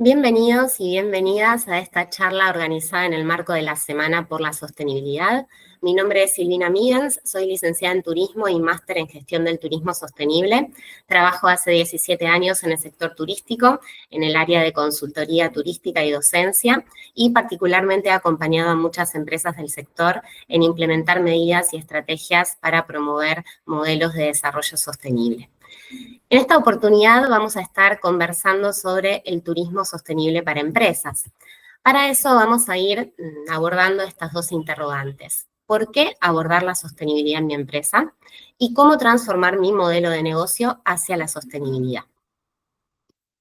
Bienvenidos y bienvenidas a esta charla organizada en el marco de la Semana por la Sostenibilidad. Mi nombre es Silvina Miggins, soy licenciada en Turismo y máster en Gestión del Turismo Sostenible. Trabajo hace 17 años en el sector turístico, en el área de consultoría turística y docencia, y particularmente he acompañado a muchas empresas del sector en implementar medidas y estrategias para promover modelos de desarrollo sostenible. En esta oportunidad vamos a estar conversando sobre el turismo sostenible para empresas. Para eso vamos a ir abordando estas dos interrogantes. ¿Por qué abordar la sostenibilidad en mi empresa? ¿Y cómo transformar mi modelo de negocio hacia la sostenibilidad?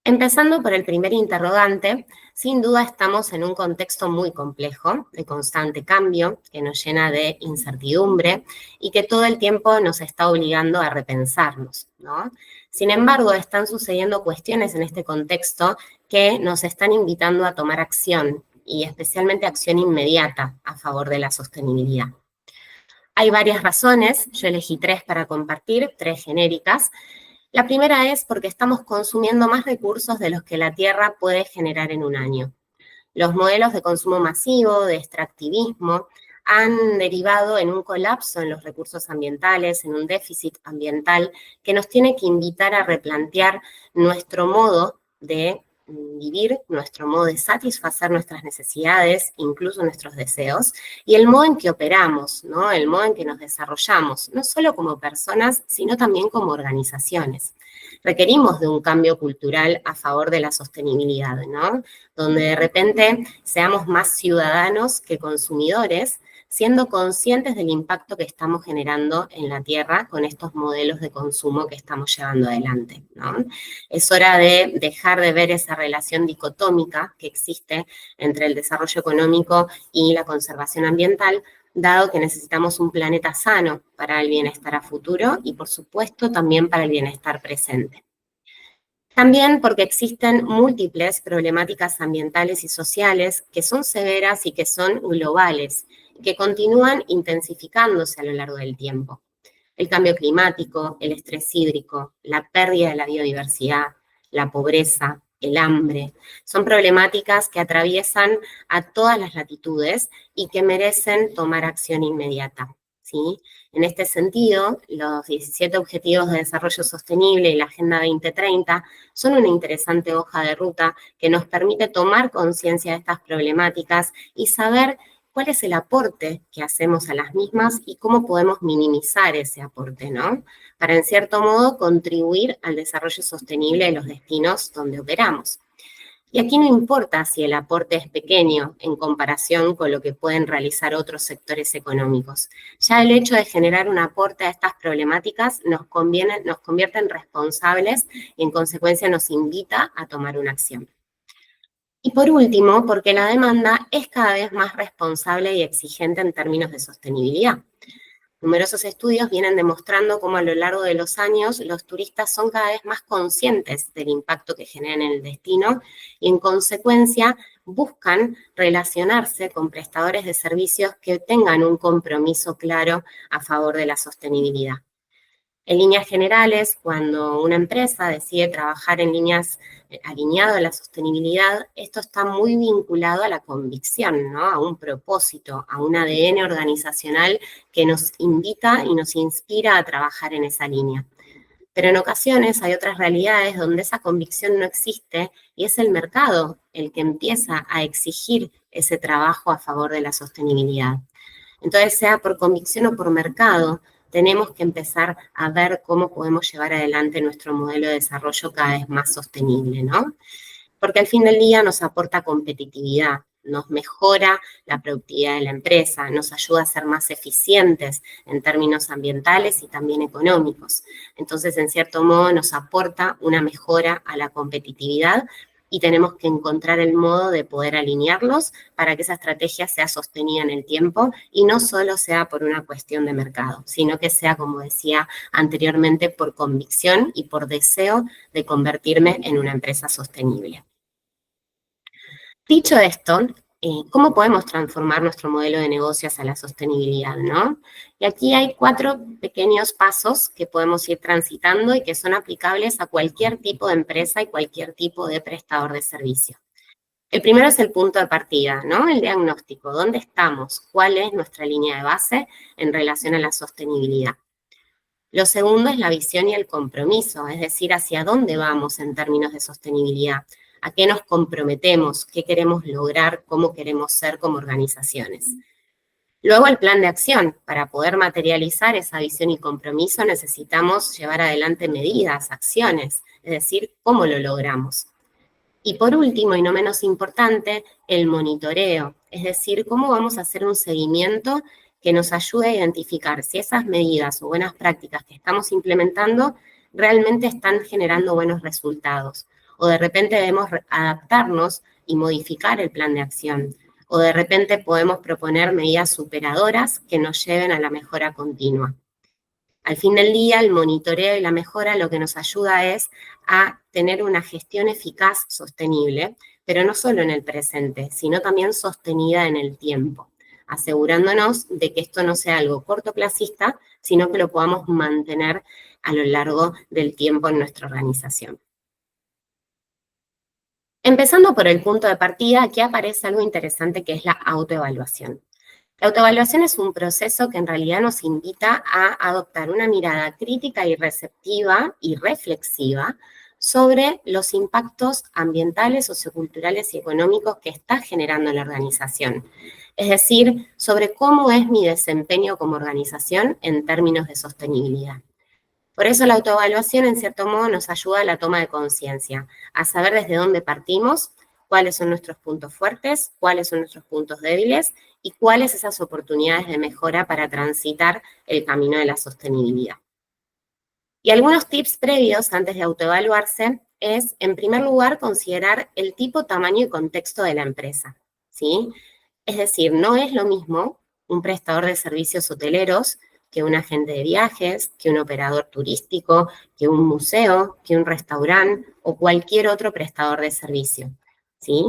Empezando por el primer interrogante, sin duda estamos en un contexto muy complejo, de constante cambio, que nos llena de incertidumbre y que todo el tiempo nos está obligando a repensarnos, ¿no? Sin embargo, están sucediendo cuestiones en este contexto que nos están invitando a tomar acción y especialmente acción inmediata a favor de la sostenibilidad. Hay varias razones, yo elegí 3 para compartir, 3 genéricas. La primera es porque estamos consumiendo más recursos de los que la Tierra puede generar en un año. Los modelos de consumo masivo, de extractivismo, han derivado en un colapso en los recursos ambientales, en un déficit ambiental que nos tiene que invitar a replantear nuestro modo de vivir, nuestro modo de satisfacer nuestras necesidades, incluso nuestros deseos, y el modo en que operamos, ¿no? El modo en que nos desarrollamos, no solo como personas, sino también como organizaciones. Requerimos de un cambio cultural a favor de la sostenibilidad, ¿no? Donde de repente seamos más ciudadanos que consumidores, siendo conscientes del impacto que estamos generando en la Tierra con estos modelos de consumo que estamos llevando adelante, ¿no? Es hora de dejar de ver esa relación dicotómica que existe entre el desarrollo económico y la conservación ambiental, dado que necesitamos un planeta sano para el bienestar a futuro y, por supuesto, también para el bienestar presente. También porque existen múltiples problemáticas ambientales y sociales que son severas y que son globales, que continúan intensificándose a lo largo del tiempo. El cambio climático, el estrés hídrico, la pérdida de la biodiversidad, la pobreza, el hambre, son problemáticas que atraviesan a todas las latitudes y que merecen tomar acción inmediata, ¿sí? En este sentido, los 17 Objetivos de Desarrollo Sostenible y la Agenda 2030 son una interesante hoja de ruta que nos permite tomar conciencia de estas problemáticas y saber cuál es el aporte que hacemos a las mismas y cómo podemos minimizar ese aporte, ¿no? Para, en cierto modo, contribuir al desarrollo sostenible de los destinos donde operamos. Y aquí no importa si el aporte es pequeño en comparación con lo que pueden realizar otros sectores económicos. Ya el hecho de generar un aporte a estas problemáticas nos convierte en responsables y en consecuencia nos invita a tomar una acción. Y por último, porque la demanda es cada vez más responsable y exigente en términos de sostenibilidad. Numerosos estudios vienen demostrando cómo a lo largo de los años los turistas son cada vez más conscientes del impacto que generan en el destino y en consecuencia buscan relacionarse con prestadores de servicios que tengan un compromiso claro a favor de la sostenibilidad. En líneas generales, cuando una empresa decide trabajar en líneas alineado a la sostenibilidad, esto está muy vinculado a la convicción, ¿no? A un propósito, a un ADN organizacional que nos invita y nos inspira a trabajar en esa línea. Pero en ocasiones hay otras realidades donde esa convicción no existe y es el mercado el que empieza a exigir ese trabajo a favor de la sostenibilidad. Entonces, sea por convicción o por mercado, tenemos que empezar a ver cómo podemos llevar adelante nuestro modelo de desarrollo cada vez más sostenible, ¿no? Porque al fin del día nos aporta competitividad, nos mejora la productividad de la empresa, nos ayuda a ser más eficientes en términos ambientales y también económicos. Entonces, en cierto modo, nos aporta una mejora a la competitividad y tenemos que encontrar el modo de poder alinearlos para que esa estrategia sea sostenida en el tiempo y no solo sea por una cuestión de mercado, sino que sea, como decía anteriormente, por convicción y por deseo de convertirme en una empresa sostenible. Dicho esto, ¿cómo podemos transformar nuestro modelo de negocio hacia la sostenibilidad, no? Y aquí hay 4 pequeños pasos que podemos ir transitando y que son aplicables a cualquier tipo de empresa y cualquier tipo de prestador de servicio. El primero es el punto de partida, ¿no? El diagnóstico. ¿Dónde estamos? ¿Cuál es nuestra línea de base en relación a la sostenibilidad? Lo segundo es la visión y el compromiso, es decir, hacia dónde vamos en términos de sostenibilidad, a qué nos comprometemos, qué queremos lograr, cómo queremos ser como organizaciones. Luego el plan de acción. Para poder materializar esa visión y compromiso necesitamos llevar adelante medidas, acciones, es decir, cómo lo logramos. Y por último, y no menos importante, el monitoreo, es decir, cómo vamos a hacer un seguimiento que nos ayude a identificar si esas medidas o buenas prácticas que estamos implementando realmente están generando buenos resultados. O de repente debemos adaptarnos y modificar el plan de acción. O de repente podemos proponer medidas superadoras que nos lleven a la mejora continua. Al fin del día, el monitoreo y la mejora lo que nos ayuda es a tener una gestión eficaz, sostenible, pero no solo en el presente, sino también sostenida en el tiempo, asegurándonos de que esto no sea algo cortoplacista, sino que lo podamos mantener a lo largo del tiempo en nuestra organización. Empezando por el punto de partida, aquí aparece algo interesante que es la autoevaluación. La autoevaluación es un proceso que en realidad nos invita a adoptar una mirada crítica y receptiva y reflexiva sobre los impactos ambientales, socioculturales y económicos que está generando la organización. Es decir, sobre cómo es mi desempeño como organización en términos de sostenibilidad. Por eso la autoevaluación, en cierto modo, nos ayuda a la toma de conciencia, a saber desde dónde partimos, cuáles son nuestros puntos fuertes, cuáles son nuestros puntos débiles y cuáles esas oportunidades de mejora para transitar el camino de la sostenibilidad. Y algunos tips previos antes de autoevaluarse es, en primer lugar, considerar el tipo, tamaño y contexto de la empresa, ¿sí? Es decir, no es lo mismo un prestador de servicios hoteleros que un agente de viajes, que un operador turístico, que un museo, que un restaurante o cualquier otro prestador de servicio, ¿sí?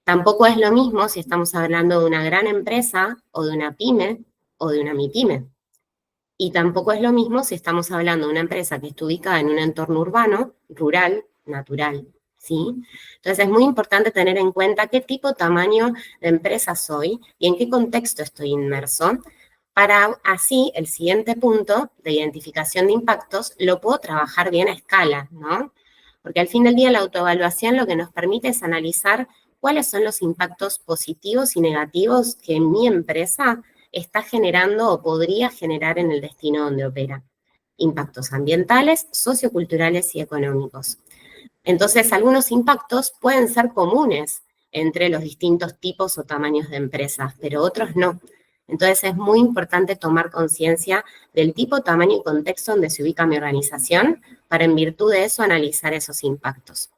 Tampoco es lo mismo si estamos hablando de una gran empresa o de una pyme o de una mipyme. Y tampoco es lo mismo si estamos hablando de una empresa que está ubicada en un entorno urbano, rural, natural, ¿sí? Entonces es muy importante tener en cuenta qué tipo, tamaño de empresa soy y en qué contexto estoy inmerso, para así el siguiente punto de identificación de impactos lo puedo trabajar bien a escala, ¿no? Porque al fin del día la autoevaluación lo que nos permite es analizar cuáles son los impactos positivos y negativos que mi empresa está generando o podría generar en el destino donde opera. Impactos ambientales, socioculturales y económicos. Entonces, algunos impactos pueden ser comunes entre los distintos tipos o tamaños de empresas, pero otros no. Entonces, es muy importante tomar conciencia del tipo, tamaño y contexto donde se ubica mi organización para, en virtud de eso, analizar esos impactos.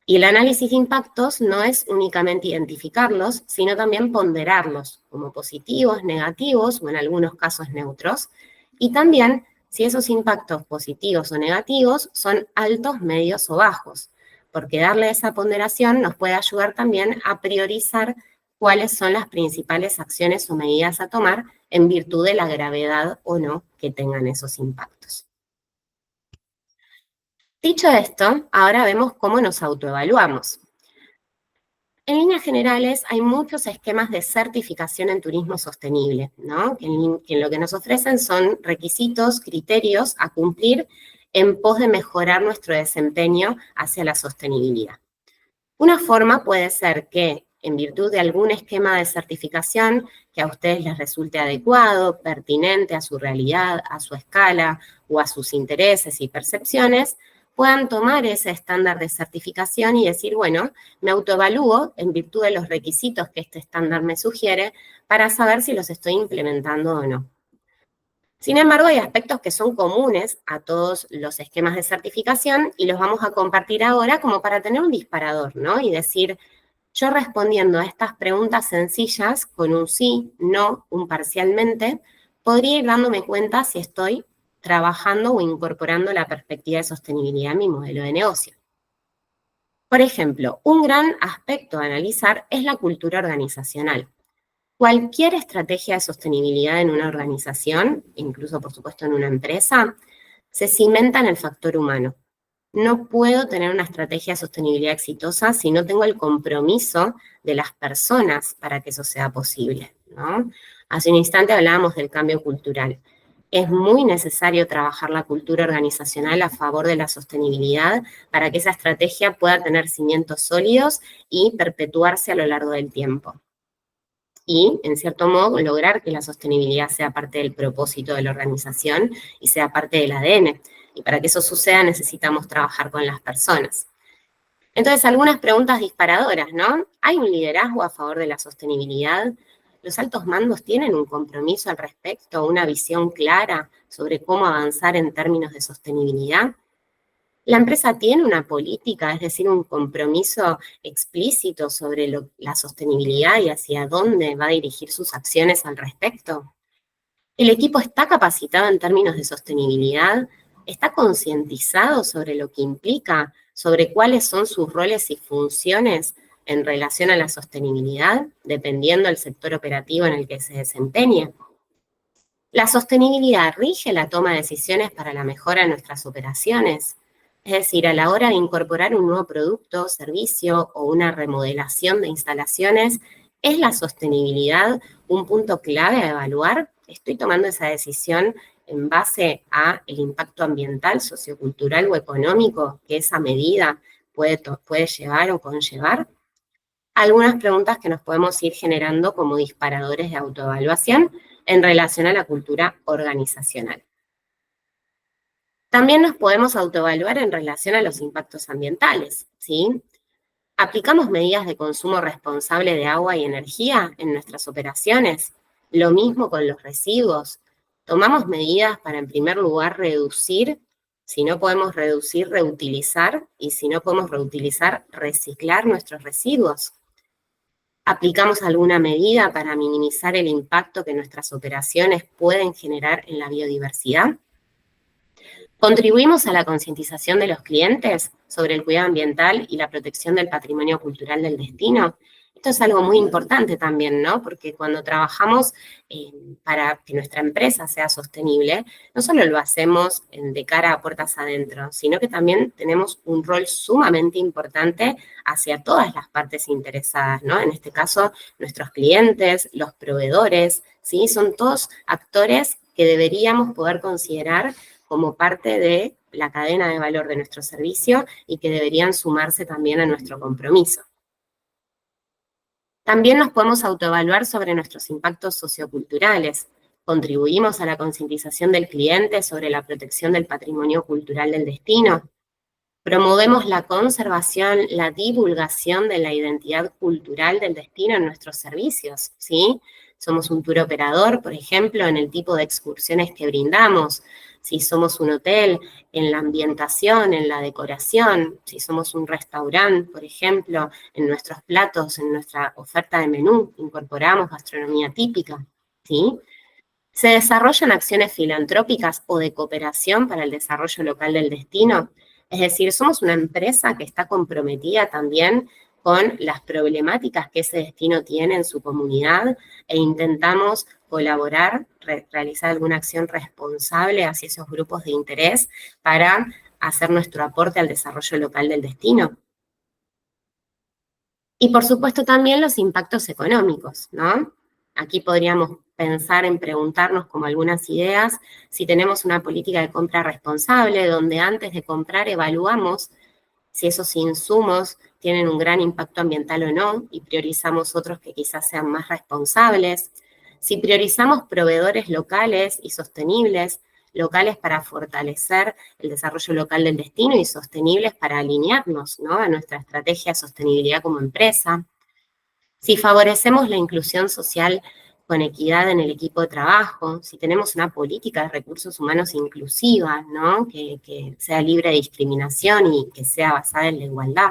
Y el análisis de impactos no es únicamente identificarlos, sino también ponderarlos como positivos, negativos o en algunos casos neutros. Y también si esos impactos positivos o negativos son altos, medios o bajos, porque darle esa ponderación nos puede ayudar también a priorizar cuáles son las principales acciones o medidas a tomar en virtud de la gravedad o no que tengan esos impactos. Dicho esto, ahora vemos cómo nos autoevaluamos. En líneas generales, hay muchos esquemas de certificación en turismo sostenible, ¿no? Que lo que nos ofrecen son requisitos, criterios a cumplir en pos de mejorar nuestro desempeño hacia la sostenibilidad. Una forma puede ser que, en virtud de algún esquema de certificación que a ustedes les resulte adecuado, pertinente a su realidad, a su escala o a sus intereses y percepciones, puedan tomar ese estándar de certificación y decir, bueno, me autoevalúo en virtud de los requisitos que este estándar me sugiere para saber si los estoy implementando o no. Sin embargo, hay aspectos que son comunes a todos los esquemas de certificación y los vamos a compartir ahora como para tener un disparador, ¿no? Y decir, yo respondiendo a estas preguntas sencillas con un sí, no, un parcialmente, podría ir dándome cuenta si estoy trabajando o incorporando la perspectiva de sostenibilidad en mi modelo de negocio. Por ejemplo, un gran aspecto a analizar es la cultura organizacional. Cualquier estrategia de sostenibilidad en una organización, incluso por supuesto en una empresa, se cimenta en el factor humano. No puedo tener una estrategia de sostenibilidad exitosa si no tengo el compromiso de las personas para que eso sea posible, ¿no? Hace un instante hablábamos del cambio cultural. Es muy necesario trabajar la cultura organizacional a favor de la sostenibilidad para que esa estrategia pueda tener cimientos sólidos y perpetuarse a lo largo del tiempo. Y, en cierto modo, lograr que la sostenibilidad sea parte del propósito de la organización y sea parte del ADN. Y para que eso suceda necesitamos trabajar con las personas. Entonces, algunas preguntas disparadoras, ¿no? ¿Hay un liderazgo a favor de la sostenibilidad? ¿Los altos mandos tienen un compromiso al respecto, una visión clara sobre cómo avanzar en términos de sostenibilidad? ¿La empresa tiene una política, es decir, un compromiso explícito sobre la sostenibilidad y hacia dónde va a dirigir sus acciones al respecto? ¿El equipo está capacitado en términos de sostenibilidad? ¿Está concientizado sobre lo que implica, sobre cuáles son sus roles y funciones en relación a la sostenibilidad, dependiendo del sector operativo en el que se desempeñe? La sostenibilidad rige la toma de decisiones para la mejora de nuestras operaciones. Es decir, a la hora de incorporar un nuevo producto, servicio o una remodelación de instalaciones, ¿es la sostenibilidad un punto clave a evaluar? ¿Estoy tomando esa decisión en base a el impacto ambiental, sociocultural o económico que esa medida puede llevar o conllevar? Algunas preguntas que nos podemos ir generando como disparadores de autoevaluación en relación a la cultura organizacional. También nos podemos autoevaluar en relación a los impactos ambientales, ¿sí? ¿Aplicamos medidas de consumo responsable de agua y energía en nuestras operaciones? Lo mismo con los residuos. ¿Tomamos medidas para, en primer lugar, reducir? Si no podemos reducir, reutilizar. Y si no podemos reutilizar, reciclar nuestros residuos. ¿Aplicamos alguna medida para minimizar el impacto que nuestras operaciones pueden generar en la biodiversidad? ¿Contribuimos a la concientización de los clientes sobre el cuidado ambiental y la protección del patrimonio cultural del destino? Esto es algo muy importante también, ¿no? Porque cuando trabajamos para que nuestra empresa sea sostenible, no solo lo hacemos de cara a puertas adentro, sino que también tenemos un rol sumamente importante hacia todas las partes interesadas, ¿no? En este caso, nuestros clientes, los proveedores, ¿sí? Son todos actores que deberíamos poder considerar como parte de la cadena de valor de nuestro servicio y que deberían sumarse también a nuestro compromiso. También nos podemos autoevaluar sobre nuestros impactos socioculturales. ¿Contribuimos a la concientización del cliente sobre la protección del patrimonio cultural del destino? ¿Promovemos la conservación, la divulgación de la identidad cultural del destino en nuestros servicios? ¿Sí? Somos un tour operador, por ejemplo, en el tipo de excursiones que brindamos. Si somos un hotel, en la ambientación, en la decoración. Si somos un restaurante, por ejemplo, en nuestros platos, en nuestra oferta de menú, incorporamos gastronomía típica. ¿Sí? ¿Se desarrollan acciones filantrópicas o de cooperación para el desarrollo local del destino? Es decir, somos una empresa que está comprometida también con las problemáticas que ese destino tiene en su comunidad e intentamos colaborar, realizar alguna acción responsable hacia esos grupos de interés para hacer nuestro aporte al desarrollo local del destino. Y por supuesto también los impactos económicos, ¿no? Aquí podríamos pensar en preguntarnos como algunas ideas si tenemos una política de compra responsable, donde antes de comprar evaluamos si esos insumos tienen un gran impacto ambiental o no, y priorizamos otros que quizás sean más responsables. Si priorizamos proveedores locales y sostenibles, locales para fortalecer el desarrollo local del destino y sostenibles para alinearnos, ¿no?, a nuestra estrategia de sostenibilidad como empresa. Si favorecemos la inclusión social con equidad en el equipo de trabajo, si tenemos una política de recursos humanos inclusiva, ¿no?, que sea libre de discriminación y que sea basada en la igualdad.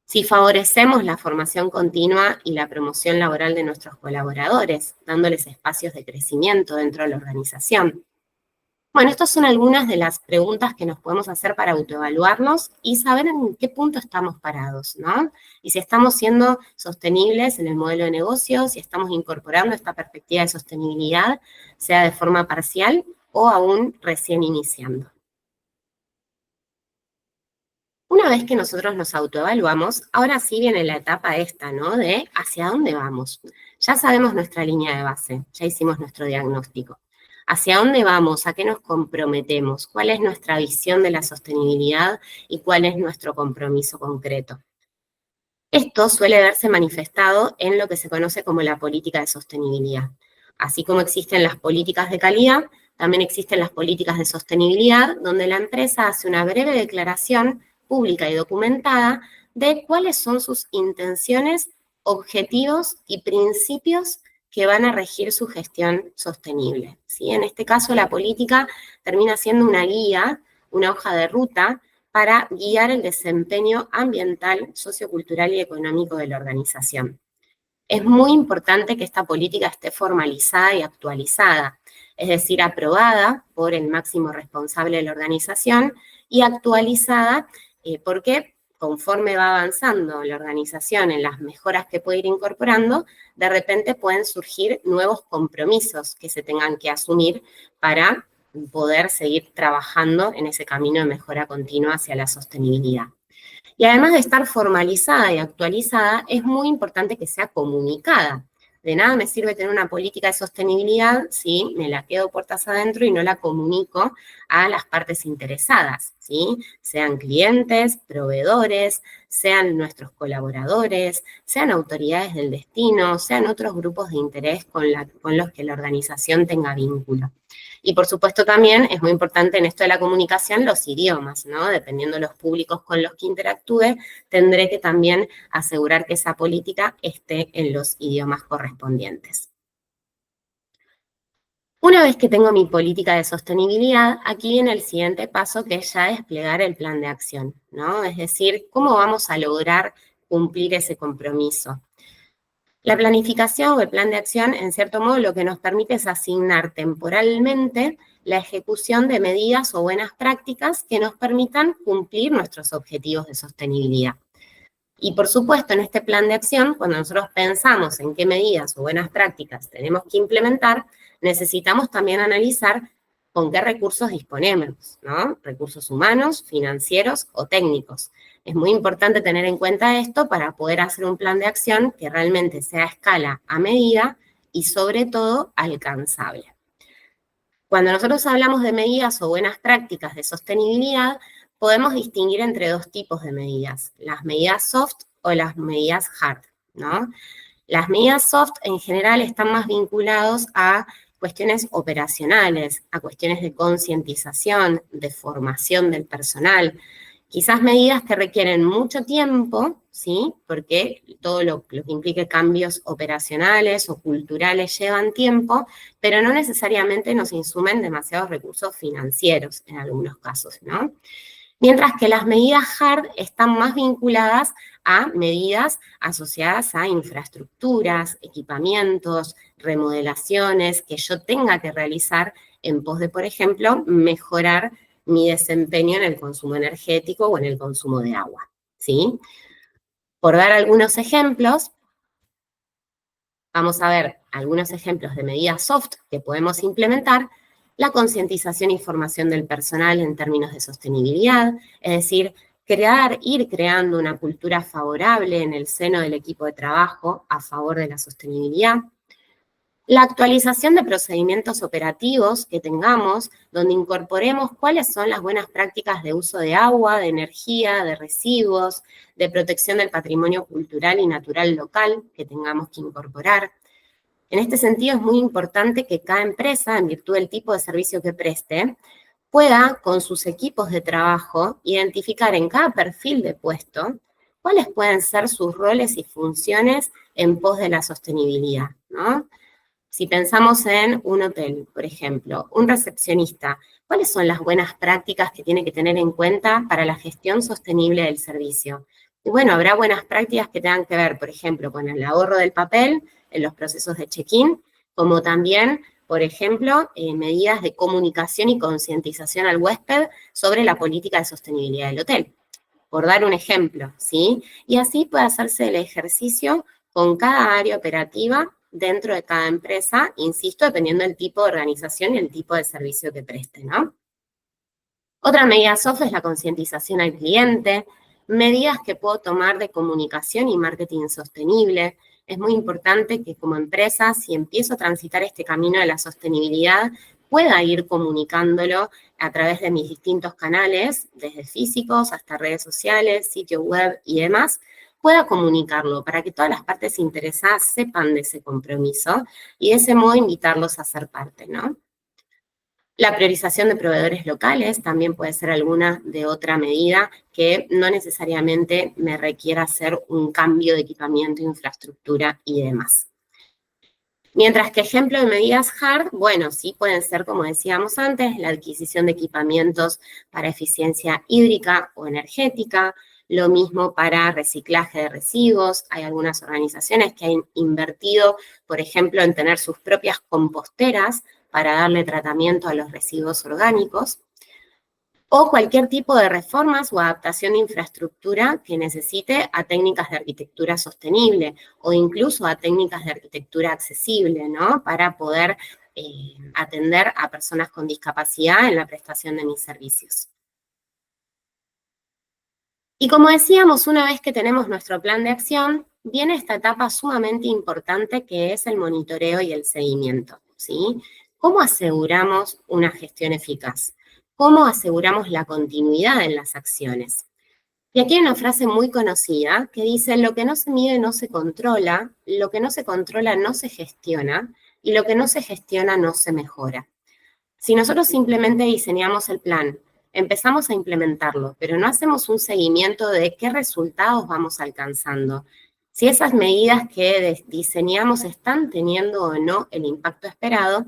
Si favorecemos la formación continua y la promoción laboral de nuestros colaboradores, dándoles espacios de crecimiento dentro de la organización. Bueno, estas son algunas de las preguntas que nos podemos hacer para autoevaluarnos y saber en qué punto estamos parados, ¿no? Y si estamos siendo sostenibles en el modelo de negocio, si estamos incorporando esta perspectiva de sostenibilidad, sea de forma parcial o aún recién iniciando. Una vez que nosotros nos autoevaluamos, ahora sí viene la etapa esta, ¿no? De hacia dónde vamos. Ya sabemos nuestra línea de base, ya hicimos nuestro diagnóstico. ¿Hacia dónde vamos? ¿A qué nos comprometemos? ¿Cuál es nuestra visión de la sostenibilidad y cuál es nuestro compromiso concreto? Esto suele verse manifestado en lo que se conoce como la política de sostenibilidad. Así como existen las políticas de calidad, también existen las políticas de sostenibilidad, donde la empresa hace una breve declaración pública y documentada de cuáles son sus intenciones, objetivos y principios que van a regir su gestión sostenible. ¿Sí? En este caso, la política termina siendo una guía, una hoja de ruta, para guiar el desempeño ambiental, sociocultural y económico de la organización. Es muy importante que esta política esté formalizada y actualizada, es decir, aprobada por el máximo responsable de la organización y actualizada porque conforme va avanzando la organización en las mejoras que puede ir incorporando, de repente pueden surgir nuevos compromisos que se tengan que asumir para poder seguir trabajando en ese camino de mejora continua hacia la sostenibilidad. Y además de estar formalizada y actualizada, es muy importante que sea comunicada. De nada me sirve tener una política de sostenibilidad si me la quedo puertas adentro y no la comunico a las partes interesadas, ¿sí? Sean clientes, proveedores, sean nuestros colaboradores, sean autoridades del destino, sean otros grupos de interés con los que la organización tenga vínculo. Y por supuesto también es muy importante en esto de la comunicación los idiomas, ¿no? Dependiendo de los públicos con los que interactúe, tendré que también asegurar que esa política esté en los idiomas correspondientes. Una vez que tengo mi política de sostenibilidad, aquí viene el siguiente paso, que es ya desplegar el plan de acción, ¿no? Es decir, ¿cómo vamos a lograr cumplir ese compromiso? La planificación o el plan de acción, en cierto modo, lo que nos permite es asignar temporalmente la ejecución de medidas o buenas prácticas que nos permitan cumplir nuestros objetivos de sostenibilidad. Y por supuesto, en este plan de acción, cuando nosotros pensamos en qué medidas o buenas prácticas tenemos que implementar, necesitamos también analizar con qué recursos disponemos, ¿no? Recursos humanos, financieros o técnicos. Es muy importante tener en cuenta esto para poder hacer un plan de acción que realmente sea a escala, a medida y sobre todo alcanzable. Cuando nosotros hablamos de medidas o buenas prácticas de sostenibilidad, podemos distinguir entre dos tipos de medidas, las medidas soft o las medidas hard, ¿no? Las medidas soft en general están más vinculados a cuestiones operacionales, a cuestiones de concientización, de formación del personal, quizás medidas que requieren mucho tiempo, ¿sí? Porque todo lo que implique cambios operacionales o culturales llevan tiempo, pero no necesariamente nos insumen demasiados recursos financieros en algunos casos, ¿no? Mientras que las medidas hard están más vinculadas a medidas asociadas a infraestructuras, equipamientos, remodelaciones que yo tenga que realizar en pos de, por ejemplo, mejorar mi desempeño en el consumo energético o en el consumo de agua, ¿sí? Por dar algunos ejemplos, vamos a ver algunos ejemplos de medidas soft que podemos implementar: la concientización y formación del personal en términos de sostenibilidad, es decir, ir creando una cultura favorable en el seno del equipo de trabajo a favor de la sostenibilidad. La actualización de procedimientos operativos que tengamos, donde incorporemos cuáles son las buenas prácticas de uso de agua, de energía, de residuos, de protección del patrimonio cultural y natural local que tengamos que incorporar. En este sentido, es muy importante que cada empresa, en virtud del tipo de servicio que preste, pueda, con sus equipos de trabajo, identificar en cada perfil de puesto cuáles pueden ser sus roles y funciones en pos de la sostenibilidad, ¿no? Si pensamos en un hotel, por ejemplo, un recepcionista, ¿cuáles son las buenas prácticas que tiene que tener en cuenta para la gestión sostenible del servicio? Y bueno, habrá buenas prácticas que tengan que ver, por ejemplo, con el ahorro del papel en los procesos de check-in, como también, por ejemplo, medidas de comunicación y concientización al huésped sobre la política de sostenibilidad del hotel, por dar un ejemplo, ¿sí? Y así puede hacerse el ejercicio con cada área operativa dentro de cada empresa, insisto, dependiendo del tipo de organización y el tipo de servicio que preste, ¿no? Otra medida soft es la concientización al cliente, medidas que puedo tomar de comunicación y marketing sostenible. Es muy importante que como empresa, si empiezo a transitar este camino de la sostenibilidad, pueda ir comunicándolo a través de mis distintos canales, desde físicos hasta redes sociales, sitio web y demás, pueda comunicarlo para que todas las partes interesadas sepan de ese compromiso y de ese modo invitarlos a ser parte, ¿no? La priorización de proveedores locales también puede ser alguna de otra medida que no necesariamente me requiera hacer un cambio de equipamiento, infraestructura y demás. Mientras que ejemplo de medidas hard, bueno, sí pueden ser, como decíamos antes, la adquisición de equipamientos para eficiencia hídrica o energética, lo mismo para reciclaje de residuos. Hay algunas organizaciones que han invertido, por ejemplo, en tener sus propias composteras para darle tratamiento a los residuos orgánicos, o cualquier tipo de reformas o adaptación de infraestructura que necesite a técnicas de arquitectura sostenible o incluso a técnicas de arquitectura accesible, ¿no? Para poder atender a personas con discapacidad en la prestación de mis servicios. Y como decíamos, una vez que tenemos nuestro plan de acción, viene esta etapa sumamente importante que es el monitoreo y el seguimiento, ¿sí? ¿Cómo aseguramos una gestión eficaz? ¿Cómo aseguramos la continuidad en las acciones? Y aquí hay una frase muy conocida que dice, lo que no se mide no se controla, lo que no se controla no se gestiona, y lo que no se gestiona no se mejora. Si nosotros simplemente diseñamos el plan, empezamos a implementarlo, pero no hacemos un seguimiento de qué resultados vamos alcanzando, si esas medidas que diseñamos están teniendo o no el impacto esperado,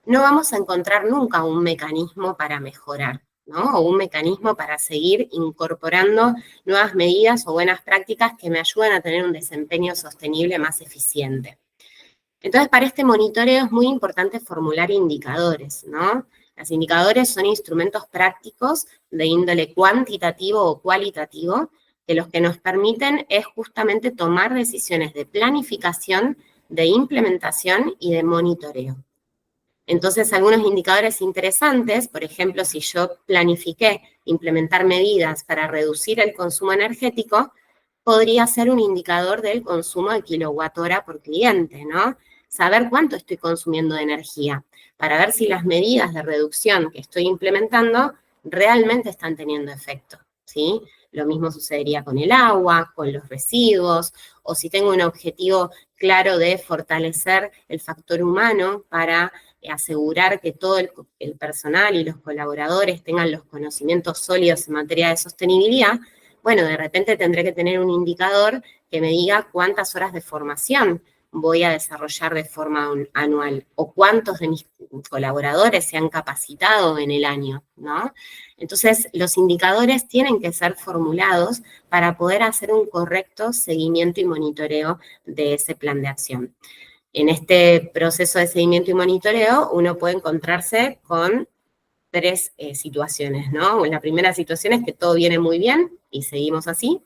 no vamos a encontrar nunca un mecanismo para mejorar, ¿no? O un mecanismo para seguir incorporando nuevas medidas o buenas prácticas que me ayuden a tener un desempeño sostenible más eficiente. Entonces, para este monitoreo es muy importante formular indicadores, ¿no? Los indicadores son instrumentos prácticos de índole cuantitativo o cualitativo, que los que nos permiten es justamente tomar decisiones de planificación, de implementación y de monitoreo. Entonces, algunos indicadores interesantes, por ejemplo, si yo planifiqué implementar medidas para reducir el consumo energético, podría ser un indicador del consumo de kilowatt hora por cliente, ¿no? Saber cuánto estoy consumiendo de energía, para ver si las medidas de reducción que estoy implementando realmente están teniendo efecto, ¿sí? Lo mismo sucedería con el agua, con los residuos, o si tengo un objetivo claro de fortalecer el factor humano para asegurar que todo el personal y los colaboradores tengan los conocimientos sólidos en materia de sostenibilidad, bueno, de repente tendré que tener un indicador que me diga cuántas horas de formación voy a desarrollar de forma anual o cuántos de mis colaboradores se han capacitado en el año, ¿no? Entonces, los indicadores tienen que ser formulados para poder hacer un correcto seguimiento y monitoreo de ese plan de acción. En este proceso de seguimiento y monitoreo, uno puede encontrarse con tres situaciones, ¿no? La primera situación es que todo viene muy bien y seguimos así.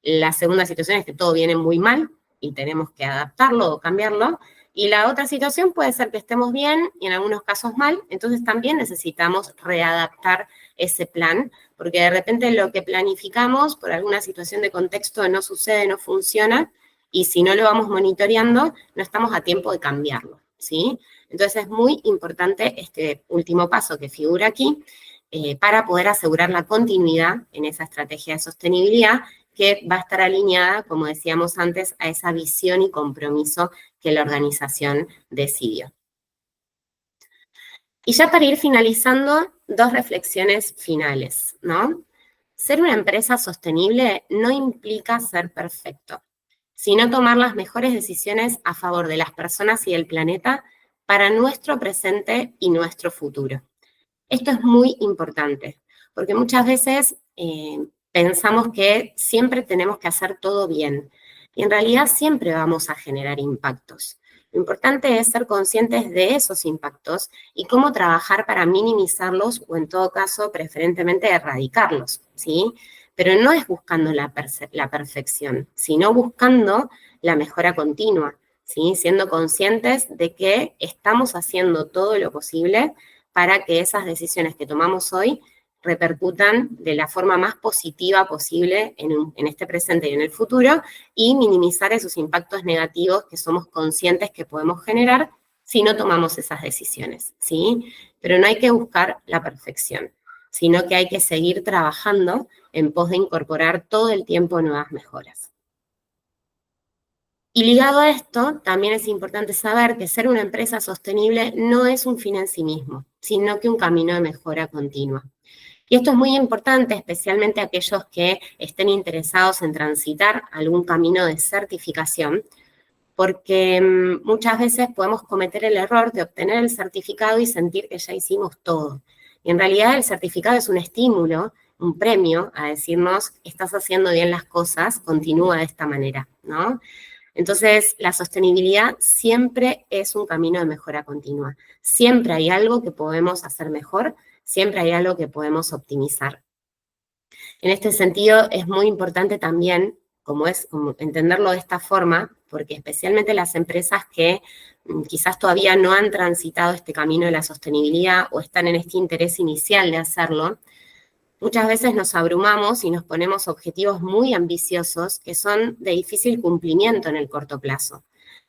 La segunda situación es que todo viene muy mal y tenemos que adaptarlo o cambiarlo. Y la otra situación puede ser que estemos bien y en algunos casos mal, entonces también necesitamos readaptar ese plan, porque de repente lo que planificamos por alguna situación de contexto no sucede, no funciona, y si no lo vamos monitoreando, no estamos a tiempo de cambiarlo, ¿sí? Entonces es muy importante este último paso que figura aquí para poder asegurar la continuidad en esa estrategia de sostenibilidad que va a estar alineada, como decíamos antes, a esa visión y compromiso que la organización decidió. Y ya para ir finalizando, dos reflexiones finales, ¿no? Ser una empresa sostenible no implica ser perfecto, sino tomar las mejores decisiones a favor de las personas y del planeta para nuestro presente y nuestro futuro. Esto es muy importante, porque muchas veces pensamos que siempre tenemos que hacer todo bien, y en realidad siempre vamos a generar impactos. Lo importante es ser conscientes de esos impactos y cómo trabajar para minimizarlos o en todo caso, preferentemente, erradicarlos, ¿sí? Pero no es buscando la perfección, sino buscando la mejora continua, ¿sí? Siendo conscientes de que estamos haciendo todo lo posible para que esas decisiones que tomamos hoy repercutan de la forma más positiva posible en este presente y en el futuro, y minimizar esos impactos negativos que somos conscientes que podemos generar si no tomamos esas decisiones, ¿sí? Pero no hay que buscar la perfección, sino que hay que seguir trabajando en pos de incorporar todo el tiempo nuevas mejoras. Y ligado a esto, también es importante saber que ser una empresa sostenible no es un fin en sí mismo, sino que un camino de mejora continua. Y esto es muy importante, especialmente aquellos que estén interesados en transitar algún camino de certificación, porque muchas veces podemos cometer el error de obtener el certificado y sentir que ya hicimos todo. Y en realidad el certificado es un estímulo, un premio a decirnos, estás haciendo bien las cosas, continúa de esta manera, ¿no? Entonces, la sostenibilidad siempre es un camino de mejora continua. Siempre hay algo que podemos hacer mejor, siempre hay algo que podemos optimizar. En este sentido, es muy importante también, como entenderlo de esta forma, porque especialmente las empresas que quizás todavía no han transitado este camino de la sostenibilidad o están en este interés inicial de hacerlo, muchas veces nos abrumamos y nos ponemos objetivos muy ambiciosos que son de difícil cumplimiento en el corto plazo.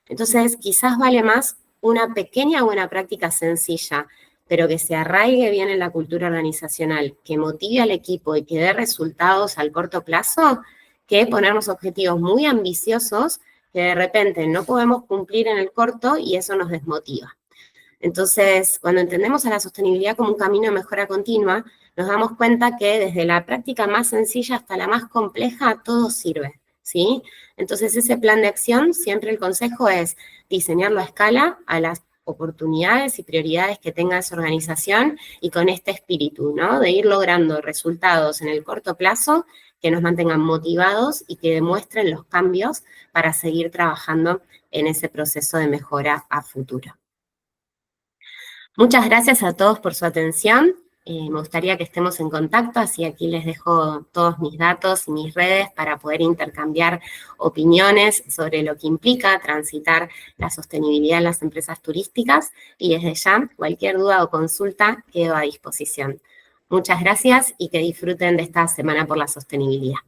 Entonces, quizás vale más una pequeña buena práctica sencilla, pero que se arraigue bien en la cultura organizacional, que motive al equipo y que dé resultados al corto plazo, que ponernos objetivos muy ambiciosos que de repente no podemos cumplir en el corto y eso nos desmotiva. Entonces, cuando entendemos a la sostenibilidad como un camino de mejora continua, nos damos cuenta que desde la práctica más sencilla hasta la más compleja, todo sirve, ¿sí? Entonces, ese plan de acción, siempre el consejo es diseñarlo a escala, a las oportunidades y prioridades que tenga esa organización y con este espíritu, ¿no? De ir logrando resultados en el corto plazo que nos mantengan motivados y que demuestren los cambios para seguir trabajando en ese proceso de mejora a futuro. Muchas gracias a todos por su atención. Me gustaría que estemos en contacto, así aquí les dejo todos mis datos y mis redes para poder intercambiar opiniones sobre lo que implica transitar la sostenibilidad en las empresas turísticas, y desde ya, cualquier duda o consulta quedo a disposición. Muchas gracias y que disfruten de esta Semana por la Sostenibilidad.